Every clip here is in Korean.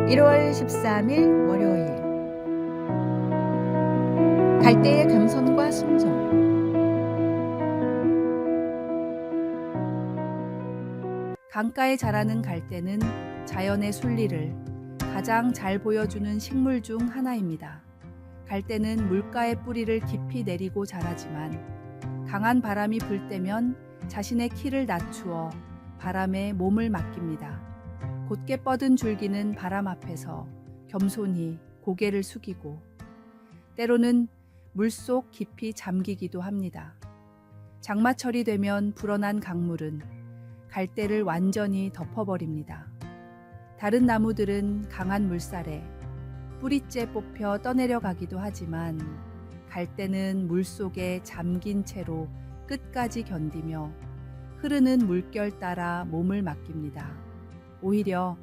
1월 13일 월요일. 갈대의 겸손과 순종. 강가에 자라는 갈대는 자연의 순리를 가장 잘 보여주는 식물 중 하나입니다. 갈대는 물가에 뿌리를 깊이 내리고 자라지만 강한 바람이 불 때면 자신의 키를 낮추어 바람에 몸을 맡깁니다. 곧게 뻗은 줄기는 바람 앞에서 겸손히 고개를 숙이고 때로는 물속 깊이 잠기기도 합니다. 장마철이 되면 불어난 강물은 갈대를 완전히 덮어버립니다. 다른 나무들은 강한 물살에 뿌리째 뽑혀 떠내려가기도 하지만 갈대는 물속에 잠긴 채로 끝까지 견디며 흐르는 물결 따라 몸을 맡깁니다. 오히려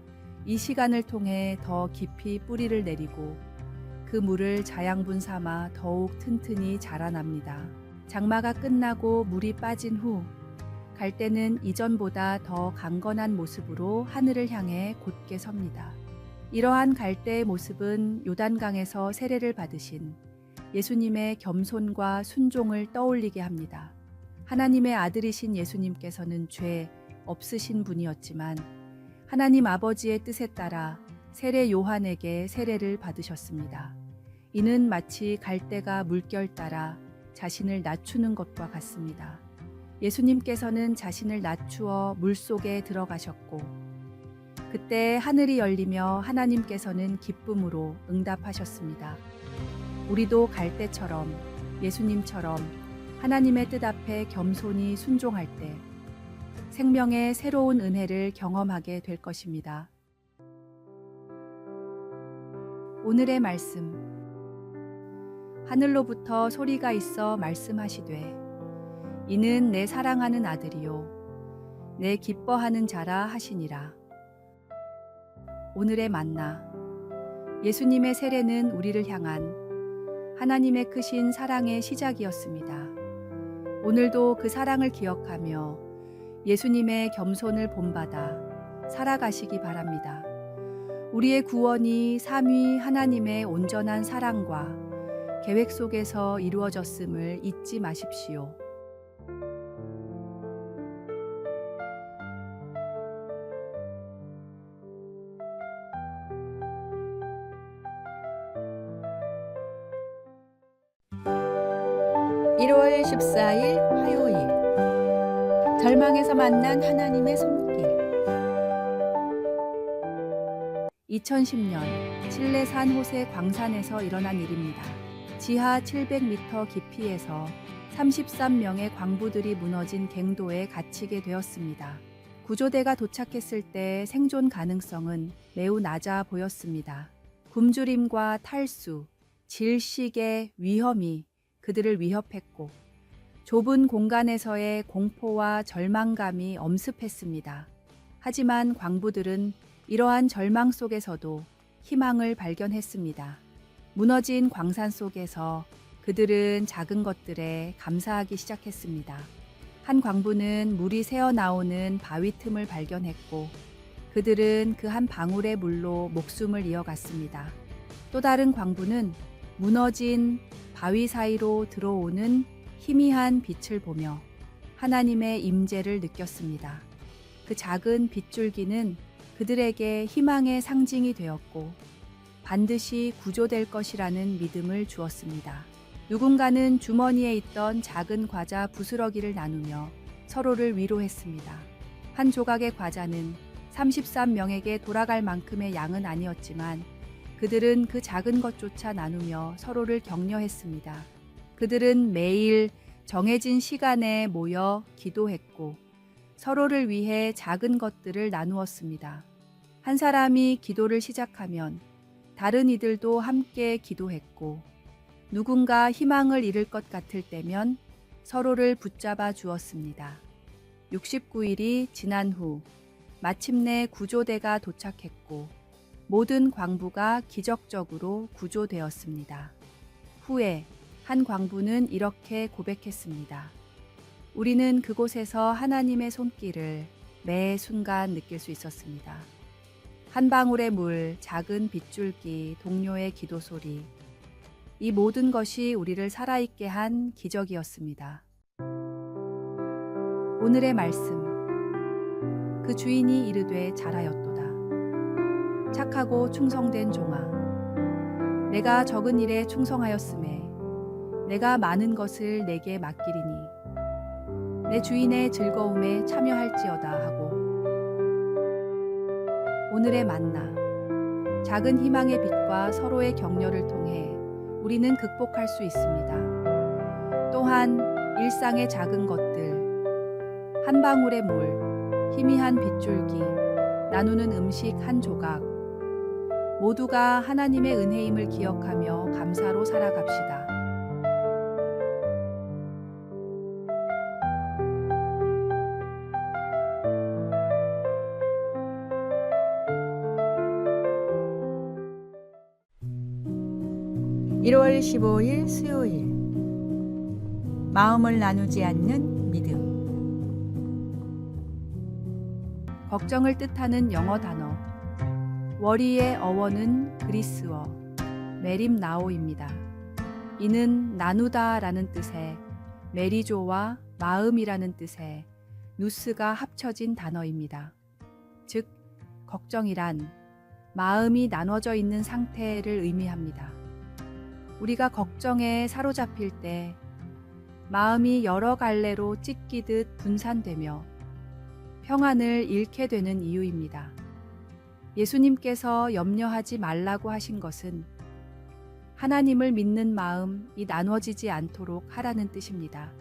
이 시간을 통해 더 깊이 뿌리를 내리고 그 물을 자양분 삼아 더욱 튼튼히 자라납니다. 장마가 끝나고 물이 빠진 후 갈대는 이전보다 더 강건한 모습으로 하늘을 향해 곧게 섭니다. 이러한 갈대의 모습은 요단강에서 세례를 받으신 예수님의 겸손과 순종을 떠올리게 합니다. 하나님의 아들이신 예수님께서는 죄 없으신 분이었지만 하나님 아버지의 뜻에 따라 세례 요한에게 세례를 받으셨습니다. 이는 마치 갈대가 물결 따라 자신을 낮추는 것과 같습니다. 예수님께서는 자신을 낮추어 물속에 들어가셨고 그때 하늘이 열리며 하나님께서는 기쁨으로 응답하셨습니다. 우리도 갈대처럼 예수님처럼 하나님의 뜻 앞에 겸손히 순종할 때 생명의 새로운 은혜를 경험하게 될 것입니다. 오늘의 말씀. 하늘로부터 소리가 있어 말씀하시되 이는 내 사랑하는 아들이요 내 기뻐하는 자라 하시니라. 오늘의 만나. 예수님의 세례는 우리를 향한 하나님의 크신 사랑의 시작이었습니다. 오늘도 그 사랑을 기억하며 예수님의 겸손을 본받아 살아가시기 바랍니다. 우리의 구원이 삼위 하나님의 온전한 사랑과 계획 속에서 이루어졌음을 잊지 마십시오. (1월 14일) 화요일. 절망에서 만난 하나님의 손길. 2010년 칠레 산호세 광산에서 일어난 일입니다. 지하 700m 깊이에서 33명의 광부들이 무너진 갱도에 갇히게 되었습니다. 구조대가 도착했을 때 생존 가능성은 매우 낮아 보였습니다. 굶주림과 탈수, 질식의 위험이 그들을 위협했고 좁은 공간에서의 공포와 절망감이 엄습했습니다. 하지만 광부들은 이러한 절망 속에서도 희망을 발견했습니다. 무너진 광산 속에서 그들은 작은 것들에 감사하기 시작했습니다. 한 광부는 물이 새어나오는 바위 틈을 발견했고 그들은 그 한 방울의 물로 목숨을 이어갔습니다. 또 다른 광부는 무너진 바위 사이로 들어오는 희미한 빛을 보며 하나님의 임재를 느꼈습니다. 그 작은 빗줄기는 그들에게 희망의 상징이 되었고 반드시 구조될 것이라는 믿음을 주었습니다. 누군가는 주머니에 있던 작은 과자 부스러기를 나누며 서로를 위로했습니다. 한 조각의 과자는 33명에게 돌아갈 만큼의 양은 아니었지만 그들은 그 작은 것조차 나누며 서로를 격려했습니다. 그들은 매일 정해진 시간에 모여 기도했고 서로를 위해 작은 것들을 나누었습니다. 한 사람이 기도를 시작하면 다른 이들도 함께 기도했고 누군가 희망을 잃을 것 같을 때면 서로를 붙잡아 주었습니다. 69일이 지난 후 마침내 구조대가 도착했고 모든 광부가 기적적으로 구조되었습니다. 후에 한 광부는 이렇게 고백했습니다. 우리는 그곳에서 하나님의 손길을 매 순간 느낄 수 있었습니다. 한 방울의 물, 작은 빗줄기, 동료의 기도 소리. 이 모든 것이 우리를 살아있게 한 기적이었습니다. 오늘의 말씀. 그 주인이 이르되 잘하였도다. 착하고 충성된 종아. 내가 적은 일에 충성하였음에 내가 많은 것을 내게 맡기리니 내 주인의 즐거움에 참여할지어다 하고. 오늘의 만나. 작은 희망의 빛과 서로의 격려를 통해 우리는 극복할 수 있습니다. 또한 일상의 작은 것들, 한 방울의 물, 희미한 빗줄기, 나누는 음식 한 조각, 모두가 하나님의 은혜임을 기억하며 감사로 살아갑시다. (1월 15일) 수요일. 마음을 나누지 않는 믿음. 걱정을 뜻하는 영어 단어. 워리의 어원은 그리스어 메림나오입니다. 이는 나누다라는 뜻의 메리조와 마음이라는 뜻의 누스가 합쳐진 단어입니다. 즉, 걱정이란 마음이 나눠져 있는 상태를 의미합니다. 우리가 걱정에 사로잡힐 때 마음이 여러 갈래로 찢기듯 분산되며 평안을 잃게 되는 이유입니다. 예수님께서 염려하지 말라고 하신 것은 하나님을 믿는 마음이 나눠지지 않도록 하라는 뜻입니다.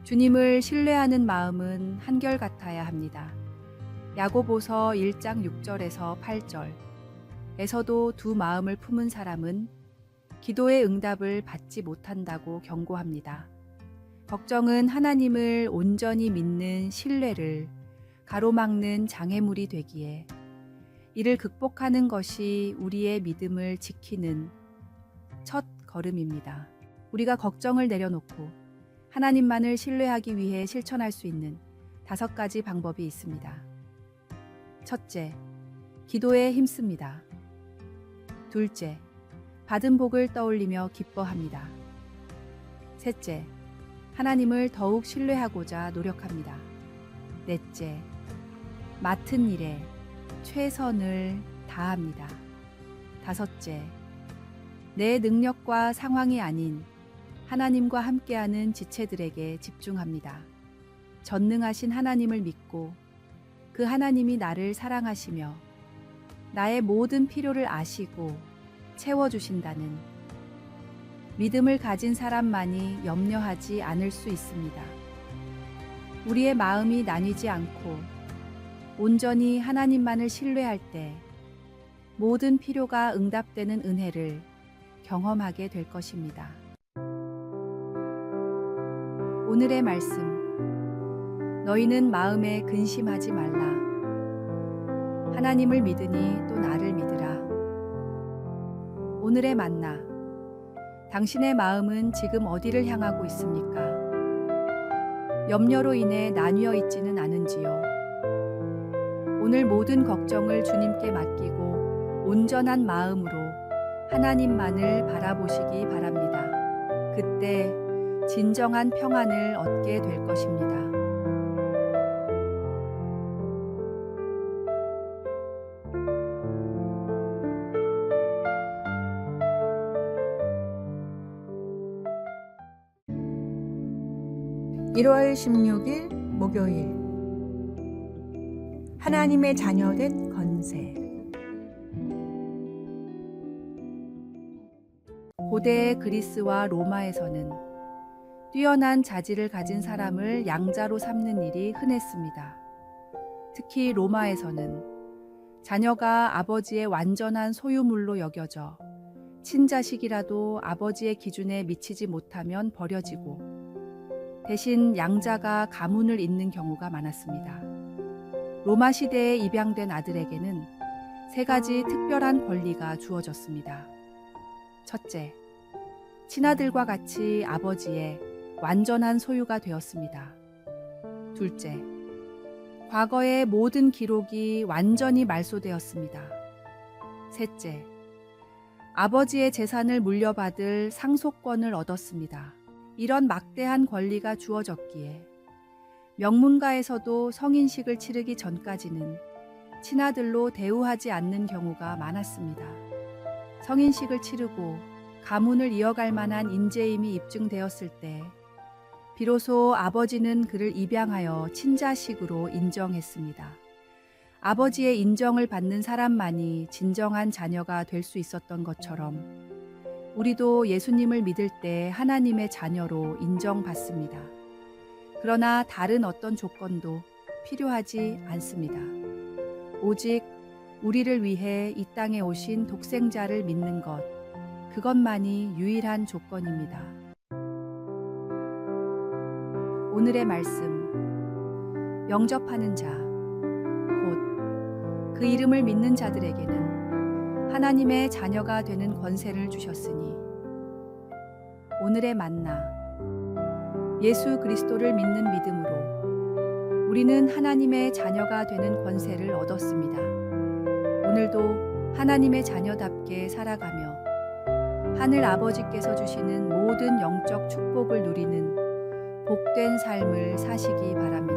주님을 신뢰하는 마음은 한결같아야 합니다. 야고보서 1장 6절에서 8절에서도 두 마음을 품은 사람은 기도의 응답을 받지 못한다고 경고합니다. 걱정은 하나님을 온전히 믿는 신뢰를 가로막는 장애물이 되기에 이를 극복하는 것이 우리의 믿음을 지키는 첫 걸음입니다. 우리가 걱정을 내려놓고 하나님만을 신뢰하기 위해 실천할 수 있는 5가지 방법이 있습니다. 첫째, 기도에 힘씁니다. 둘째, 받은 복을 떠올리며 기뻐합니다. 셋째, 하나님을 더욱 신뢰하고자 노력합니다. 넷째, 맡은 일에 최선을 다합니다. 다섯째, 내 능력과 상황이 아닌 하나님과 함께하는 지체들에게 집중합니다. 전능하신 하나님을 믿고 그 하나님이 나를 사랑하시며 나의 모든 필요를 아시고 채워주신다는 믿음을 가진 사람만이 염려하지 않을 수 있습니다. 우리의 마음이 나뉘지 않고 온전히 하나님만을 신뢰할 때 모든 필요가 응답되는 은혜를 경험하게 될 것입니다. 오늘의 말씀. 너희는 마음에 근심하지 말라. 하나님을 믿으니 또 나를 믿으라. 오늘의 만나. 당신의 마음은 지금 어디를 향하고 있습니까? 염려로 인해 나뉘어 있지는 않은지요? 오늘 모든 걱정을 주님께 맡기고 온전한 마음으로 하나님만을 바라보시기 바랍니다. 그때 진정한 평안을 얻게 될 것입니다. (1월 16일) 목요일. 하나님의 자녀된 건세. 고대의 그리스와 로마에서는 뛰어난 자질을 가진 사람을 양자로 삼는 일이 흔했습니다. 특히 로마에서는 자녀가 아버지의 완전한 소유물로 여겨져 친자식이라도 아버지의 기준에 미치지 못하면 버려지고 대신 양자가 가문을 잇는 경우가 많았습니다. 로마 시대에 입양된 아들에게는 3가지 특별한 권리가 주어졌습니다. 첫째, 친아들과 같이 아버지의 완전한 소유가 되었습니다. 둘째, 과거의 모든 기록이 완전히 말소되었습니다. 셋째, 아버지의 재산을 물려받을 상속권을 얻었습니다. 이런 막대한 권리가 주어졌기에 명문가에서도 성인식을 치르기 전까지는 친아들로 대우하지 않는 경우가 많았습니다. 성인식을 치르고 가문을 이어갈 만한 인재임이 입증되었을 때 비로소 아버지는 그를 입양하여 친자식으로 인정했습니다. 아버지의 인정을 받는 사람만이 진정한 자녀가 될 수 있었던 것처럼 우리도 예수님을 믿을 때 하나님의 자녀로 인정받습니다. 그러나 다른 어떤 조건도 필요하지 않습니다. 오직 우리를 위해 이 땅에 오신 독생자를 믿는 것, 그것만이 유일한 조건입니다. 오늘의 말씀, 영접하는 자, 곧 그 이름을 믿는 자들에게는 하나님의 자녀가 되는 권세를 주셨으니, 오늘의 만나, 예수 그리스도를 믿는 믿음으로 우리는 하나님의 자녀가 되는 권세를 얻었습니다. 오늘도 하나님의 자녀답게 살아가며 하늘 아버지께서 주시는 모든 영적 축복을 누리는 복된 삶을 사시기 바랍니다.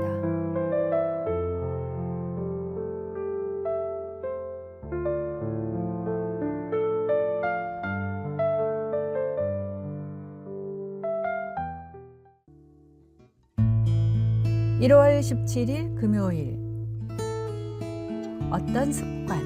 (1월 17일) 금요일. 어떤 습관?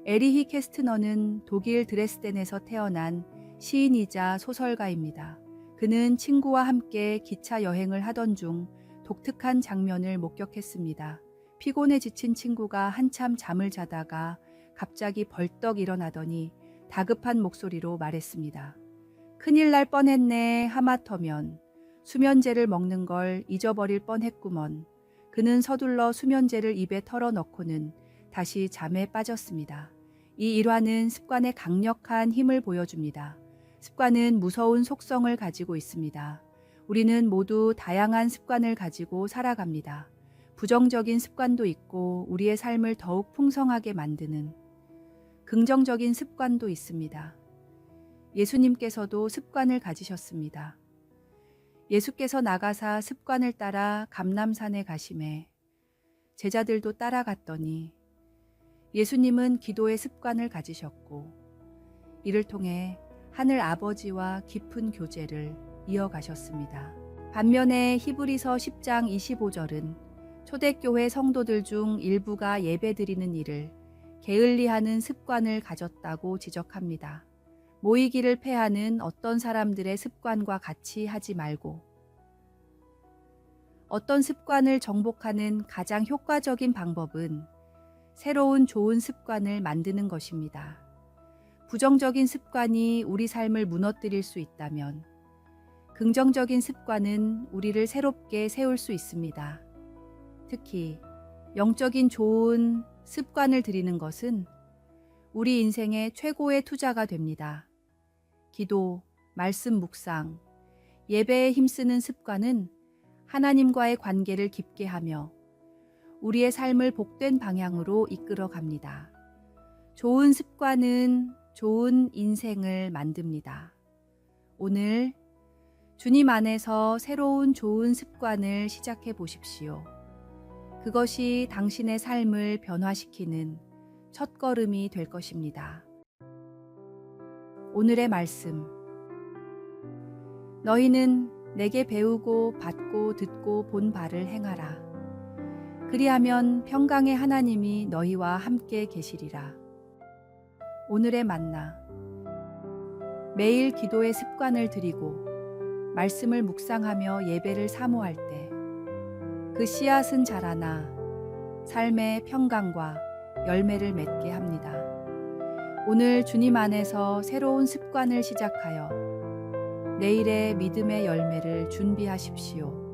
에리히 캐스트너는 독일 드레스덴에서 태어난 시인이자 소설가입니다. 그는 친구와 함께 기차 여행을 하던 중 독특한 장면을 목격했습니다. 피곤에 지친 친구가 한참 잠을 자다가 갑자기 벌떡 일어나더니 다급한 목소리로 말했습니다. 큰일 날 뻔했네. 하마터면 수면제를 먹는 걸 잊어버릴 뻔했구먼. 그는 서둘러 수면제를 입에 털어넣고는 다시 잠에 빠졌습니다. 이 일화는 습관의 강력한 힘을 보여줍니다. 습관은 무서운 속성을 가지고 있습니다. 우리는 모두 다양한 습관을 가지고 살아갑니다. 부정적인 습관도 있고 우리의 삶을 더욱 풍성하게 만드는 긍정적인 습관도 있습니다. 예수님께서도 습관을 가지셨습니다. 예수께서 나가사 습관을 따라 감람산에 가시매 제자들도 따라갔더니 예수님은 기도의 습관을 가지셨고 이를 통해 하늘 아버지와 깊은 교제를 이어가셨습니다. 반면에 히브리서 10장 25절은 초대교회 성도들 중 일부가 예배드리는 일을 게을리하는 습관을 가졌다고 지적합니다. 모이기를 패하는 어떤 사람들의 습관과 같이 하지 말고 어떤 습관을 정복하는 가장 효과적인 방법은 새로운 좋은 습관을 만드는 것입니다. 부정적인 습관이 우리 삶을 무너뜨릴 수 있다면 긍정적인 습관은 우리를 새롭게 세울 수 있습니다. 특히 영적인 좋은 습관을 들이는 것은 우리 인생의 최고의 투자가 됩니다. 기도, 말씀 묵상, 예배에 힘쓰는 습관은 하나님과의 관계를 깊게 하며 우리의 삶을 복된 방향으로 이끌어 갑니다. 좋은 습관은 좋은 인생을 만듭니다. 오늘 주님 안에서 새로운 좋은 습관을 시작해 보십시오. 그것이 당신의 삶을 변화시키는 첫걸음이 될 것입니다. 오늘의 말씀. 너희는 내게 배우고 받고 듣고 본 바를 행하라. 그리하면 평강의 하나님이 너희와 함께 계시리라. 오늘의 만나. 매일 기도의 습관을 들이고 말씀을 묵상하며 예배를 사모할 때 그 씨앗은 자라나 삶의 평강과 열매를 맺게 합니다. 오늘 주님 안에서 새로운 습관을 시작하여 내일의 믿음의 열매를 준비하십시오.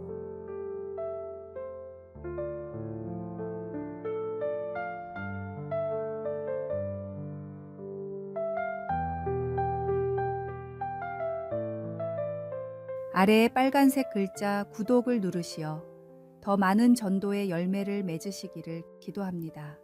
아래의 빨간색 글자 구독을 누르시어 더 많은 전도의 열매를 맺으시기를 기도합니다.